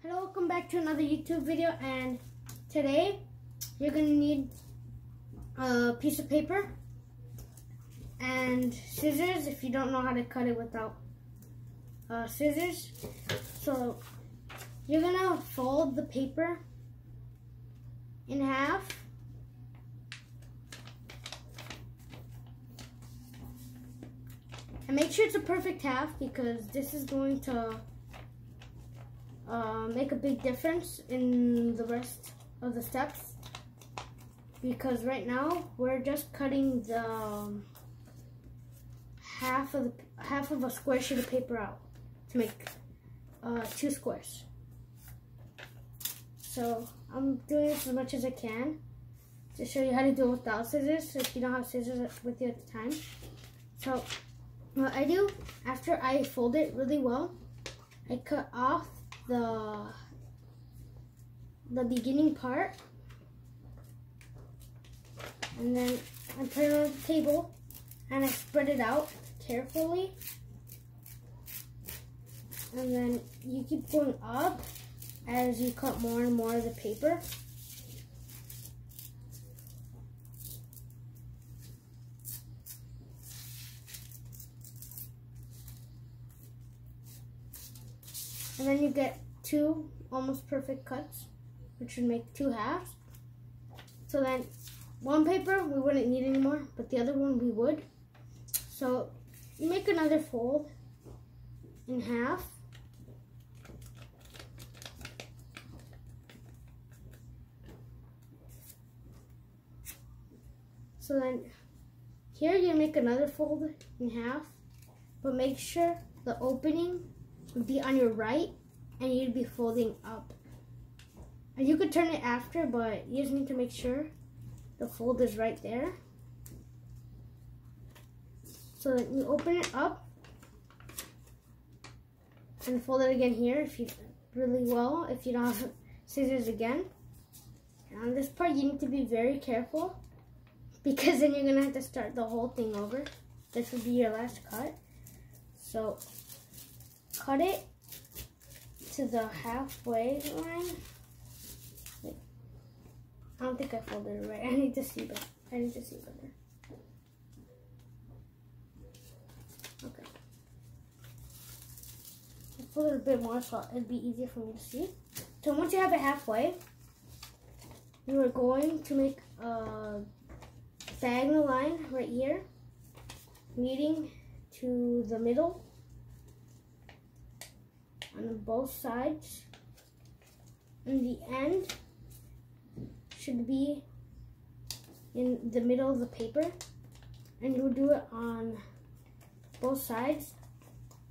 Hello, welcome back to another YouTube video, and today you're going to need a piece of paper and scissors if you don't know how to cut it without scissors. So you're going to fold the paper in half. And make sure it's a perfect half, because this is going to make a big difference in the rest of the steps, because right now we're just cutting the half of a square sheet of paper out to make 2 squares. So I'm doing this as much as I can to show you how to do it without scissors, if you don't have scissors with you at the time. So what I do, after I fold it really well, I cut off the beginning part, and then I put it on the table and I spread it out carefully, and then you keep going up as you cut more and more of the paper. And then you get 2 almost perfect cuts, which would make 2 halves. So then one paper we wouldn't need anymore, but the other one we would. So you make another fold in half. So then here you make another fold in half, but make sure the opening would be on your right and you'd be folding up. And you could turn it after, but you just need to make sure the fold is right there. So then you open it up and fold it again here if you really well, if you don't have scissors again. And on this part you need to be very careful, because then you're gonna have to start the whole thing over. This would be your last cut. So cut it to the halfway line. Wait, I don't think I folded it right. I need to see better. Okay. I folded a bit more so it'd be easier for me to see. So once you have it halfway, you are going to make a diagonal line right here, leading to the middle on both sides, and the end should be in the middle of the paper, and you would do it on both sides.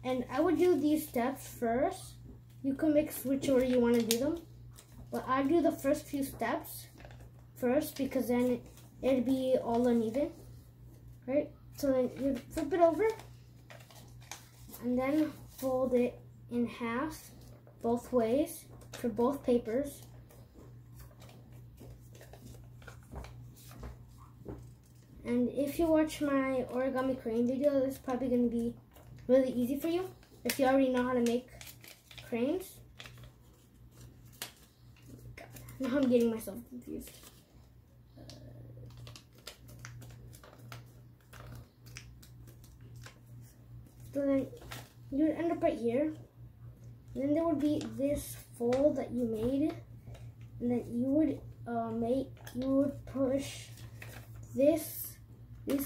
And I would do these steps first. You can mix which order you want to do them, but I do the first few steps first, because then it'd be all uneven, right? So then you flip it over and then fold it in half both ways for both papers. And if you watch my origami crane video, this is probably going to be really easy for you if you already know how to make cranes. God, now I'm getting myself confused. So then you would end up right here. And then there would be this fold that you made, and then you would push this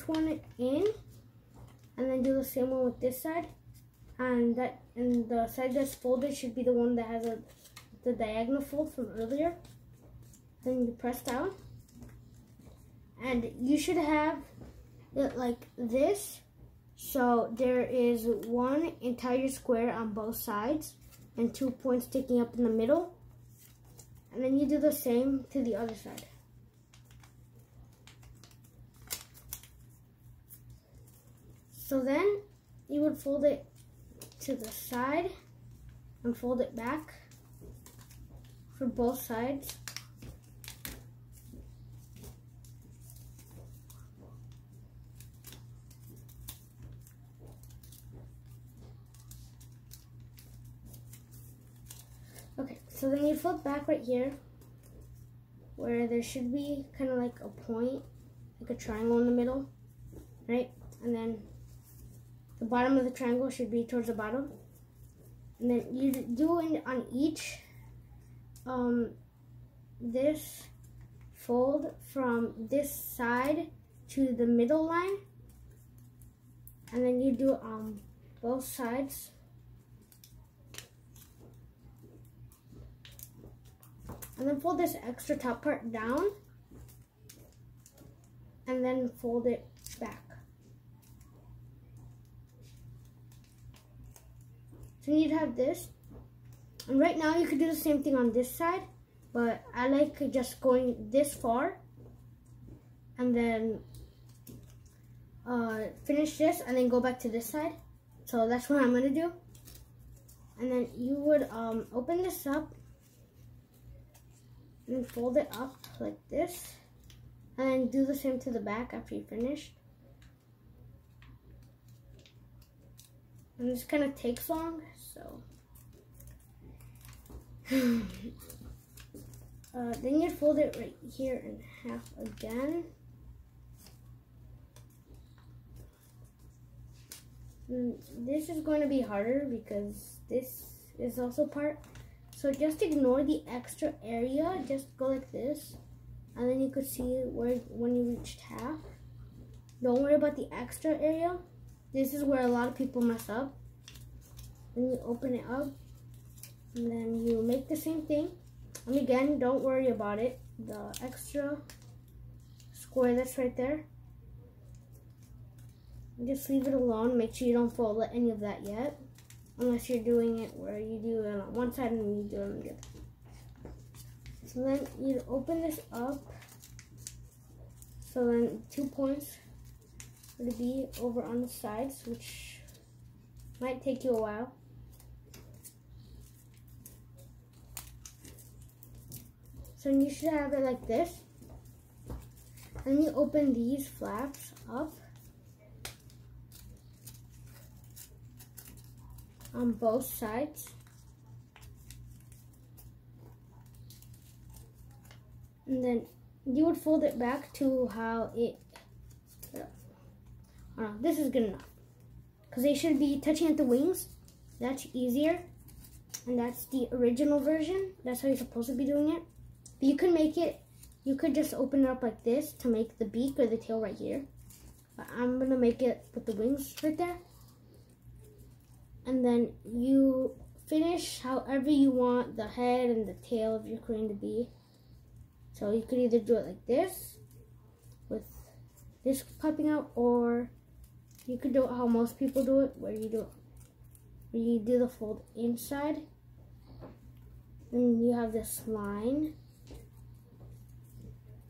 one in, and then do the same one with this side, and the side that's folded should be the one that has the diagonal fold from earlier. Then you press down, and you should have it like this. So there is one entire square on both sides and 2 points sticking up in the middle. And then you do the same to the other side. So then you would fold it to the side and fold it back for both sides. Okay, so then you flip back right here where there should be kind of like a point, like a triangle in the middle, right? And then the bottom of the triangle should be towards the bottom. And then you do it on each this fold from this side to the middle line, and then you do it on both sides. And then fold this extra top part down and then fold it back. So you'd have this. And right now you could do the same thing on this side, but I like just going this far and then finish this and then go back to this side. So that's what I'm gonna do. And then you would open this up and fold it up like this, and then do the same to the back after you finish. And this kind of takes long, so then you'd fold it right here in half again. And this is going to be harder because this is also part. So just ignore the extra area, just go like this, and then you could see where when you reached half. Don't worry about the extra area. This is where a lot of people mess up. Then you open it up, and then you make the same thing. And again, don't worry about it. The extra square that's right there, just leave it alone. Make sure you don't fold any of that yet. Unless you're doing it where you do it on one side and you do it on the other. So then you open this up. So then 2 points would be over on the sides, which might take you a while. So you should have it like this. And you open these flaps up on both sides. And then you would fold it back to how it, this is good enough. Because they should be touching at the wings. That's easier. And that's the original version. That's how you're supposed to be doing it. But you can make it, you could just open it up like this to make the beak or the tail right here. But I'm going to make it with the wings right there. And then you finish however you want the head and the tail of your crane to be. So you could either do it like this, with this popping out, or you could do it how most people do it, where you do the fold inside. Then you have this line.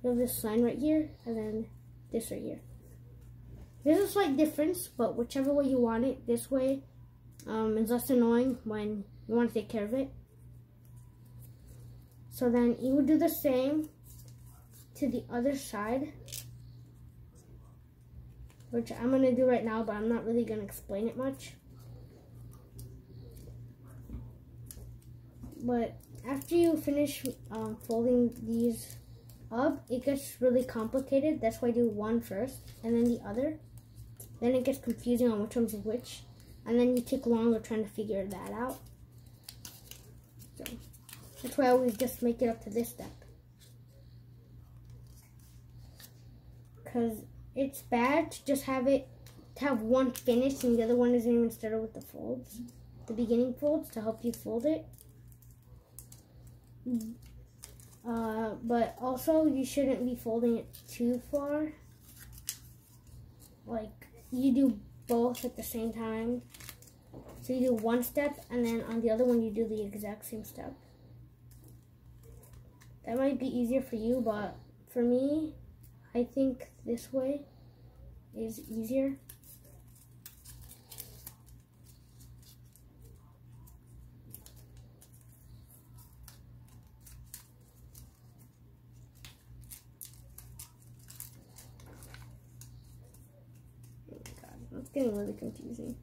You have this line right here, and then this right here. There's a slight difference, but whichever way you want it, this way it's less annoying when you want to take care of it. So then you would do the same to the other side, which I'm going to do right now, but I'm not really going to explain it much. But after you finish folding these up, it gets really complicated. That's why I do one first and then the other. Then it gets confusing on which one's which. And then you take longer trying to figure that out. So that's why I always just make it up to this step. Because it's bad to just have one finished and the other one isn't even started with the folds. The beginning folds to help you fold it. But also you shouldn't be folding it too far. Like you do both at the same time. So you do one step and then on the other one you do the exact same step. That might be easier for you, but for me, I think this way is easier. It's getting really confusing.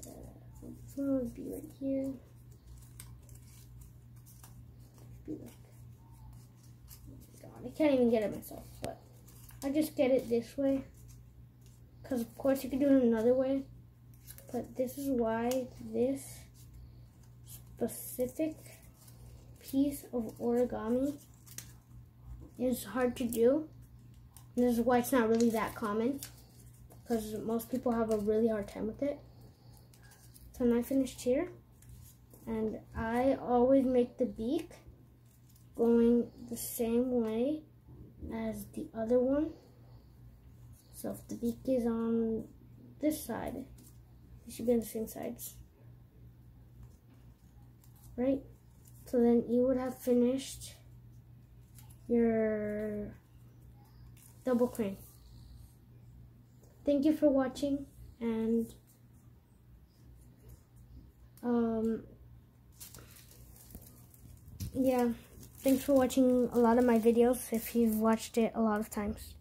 This one would be right here. can't even get it myself, but I just get it this way. Because of course you can do it another way. But this is why this specific piece of origami is hard to do. And this is why it's not really that common. Because most people have a really hard time with it. So now I finished here. And I always make the beak going the same way as the other one. So if the beak is on this side, it should be on the same sides. Right? So then you would have finished your double crane. Thank you for watching, and yeah, thanks for watching a lot of my videos if you've watched it a lot of times.